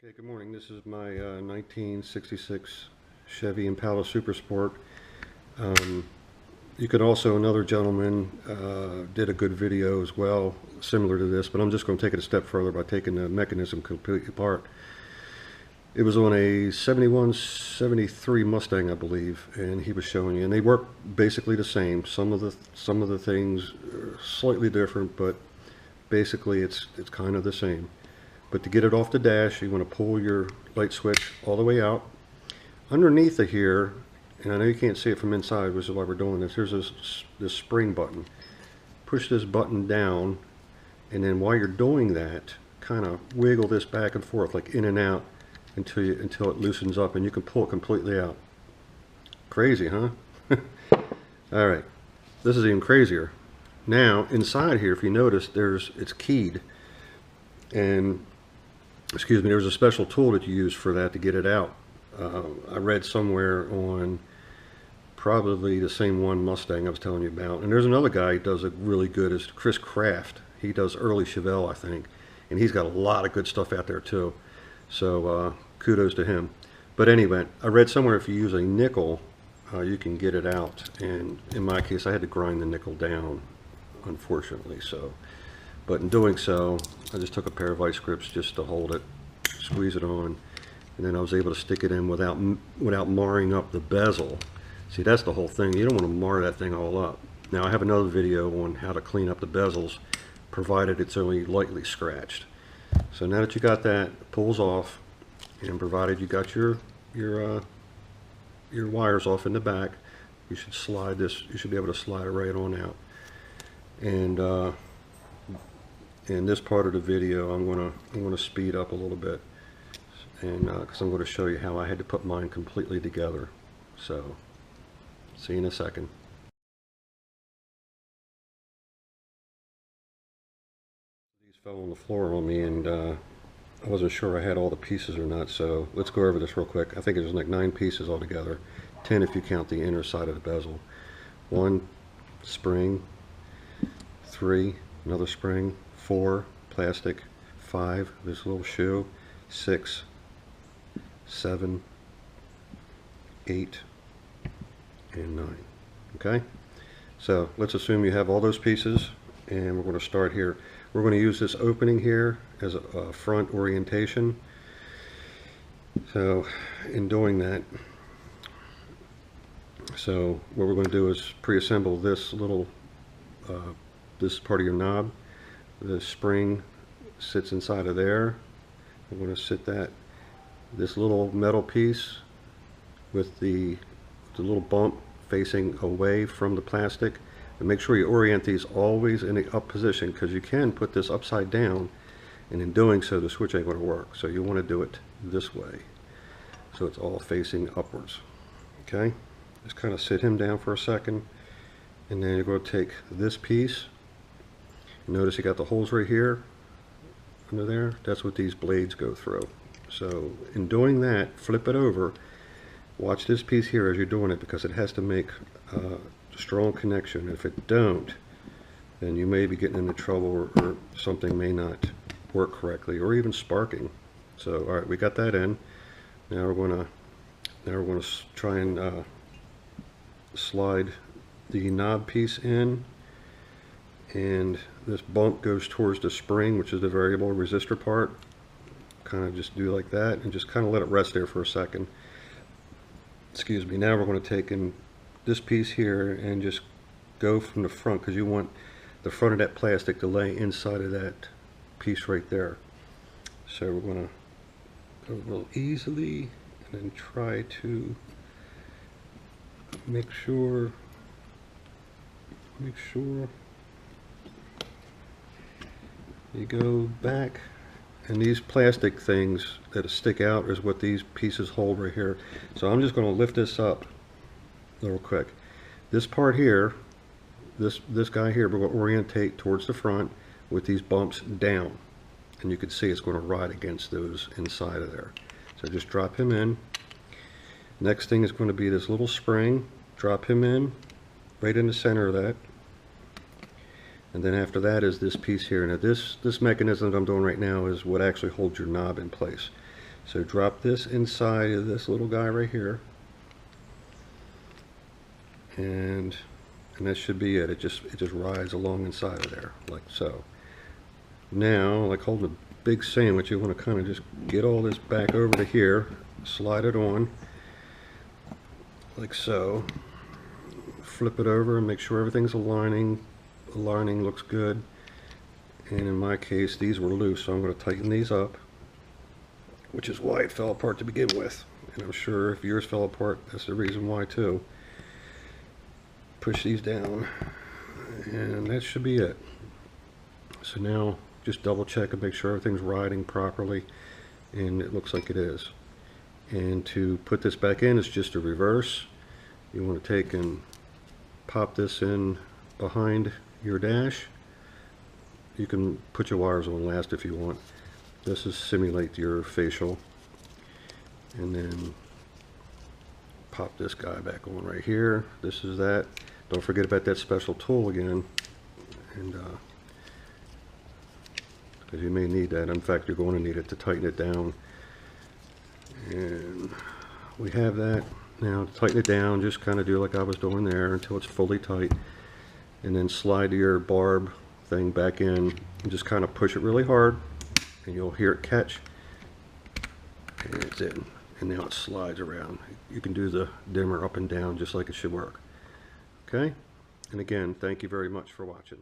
Okay, good morning. This is my 1966 Chevy Impala Super Sport. You could also, another gentleman did a good video as well, similar to this, but I'm just going to take it a step further by taking the mechanism completely apart. It was on a 71, 73 Mustang, I believe, and he was showing you, and they work basically the same. Some of the things are slightly different, but basically it's kind of the same. But to get it off the dash, you want to pull your light switch all the way out. Underneath of here, and I know you can't see it from inside, which is why we're doing this, there's this spring button. Push this button down, and then while you're doing that, kind of wiggle this back and forth, like in and out, until it loosens up, and you can pull it completely out. Crazy, huh? All right, this is even crazier. Now, inside here, if you notice, it's keyed, and excuse me, there's a special tool that you use for that to get it out. I read somewhere on probably the same one Mustang I was telling you about. And there's another guy who does it really good, is Chris Kraft. He does early Chevelle, I think. And he's got a lot of good stuff out there too. So kudos to him. But anyway, I read somewhere if you use a nickel, you can get it out. And in my case, I had to grind the nickel down, unfortunately. But in doing so, I just took a pair of vice grips just to hold it, squeeze it on, and then I was able to stick it in without marring up the bezel. See, that's the whole thing. You don't want to mar that thing all up. Now, I have another video on how to clean up the bezels, provided it's only lightly scratched. So now that you got that, it pulls off, and provided you got your wires off in the back, you should slide this. You should be able to slide it right on out. And in this part of the video, I'm gonna speed up a little bit, and because I'm going to show you how I had to put mine completely together. So, see you in a second. These fell on the floor on me, and I wasn't sure I had all the pieces or not. So let's go over this real quick. I think there's like 9 pieces altogether, 10 if you count the inner side of the bezel. 1 spring, 3 another spring, 4 plastic, 5 this little shoe, 6, 7, 8, and 9. Okay, so let's assume you have all those pieces, and we're going to start here. We're going to use this opening here as a front orientation. So in doing that, so what we're going to do is pre-assemble this little this part of your knob. The spring sits inside of there. I'm going to sit this little metal piece with the little bump facing away from the plastic. And make sure you orient these always in the up position, because you can put this upside down, and in doing so the switch ain't going to work. So you want to do it this way, so it's all facing upwards. Okay, just kind of sit him down for a second, and then you're going to take this piece. Notice you got the holes right here under there. That's what these blades go through. So in doing that, flip it over. Watch this piece here as you're doing it, because it has to make a strong connection. If it don't, then you may be getting into trouble, or something may not work correctly, or even sparking. So all right, we got that in. Now we're going to try and slide the knob piece in, and this bump goes towards the spring, which is the variable resistor part. Kind of just do like that, and just kind of let it rest there for a second. Excuse me. Now we're going to take in this piece here and just go from the front, because you want the front of that plastic to lay inside of that piece right there. So we're going to go a little easily, and then try to make sure you go back. And these plastic things that stick out is what these pieces hold right here. So I'm just going to lift this up real quick. This part here, this guy here, we're going to orientate towards the front with these bumps down, and you can see it's going to ride against those inside of there. So just drop him in. Next thing is going to be this little spring. Drop him in right in the center of that. And then after that is this piece here. Now this mechanism that I'm doing right now is what actually holds your knob in place. So drop this inside of this little guy right here, and that should be it. It just rides along inside of there like so. Now, like holding a big sandwich, you want to kind of just get all this back over to here, slide it on like so, flip it over and make sure everything's aligning. Aligning looks good. And in my case, these were loose, so I'm going to tighten these up, which is why it fell apart to begin with. And I'm sure if yours fell apart, that's the reason why too. Push these down, and that should be it. So now just double check and make sure everything's riding properly, and it looks like it is. And to put this back in, it's just a reverse. You want to take and pop this in behind your dash. You can put your wires on last if you want. This is simulate your facial. And then pop this guy back on right here. This is that. Don't forget about that special tool again. And because you may need that. In fact, you're going to need it to tighten it down. And we have that. Now to tighten it down, just kind of do like I was doing there until it's fully tight. And then slide your barb thing back in and just kind of push it really hard, and you'll hear it catch, and it's in. And now it slides around. You can do the dimmer up and down just like it should work. Okay? And again, thank you very much for watching.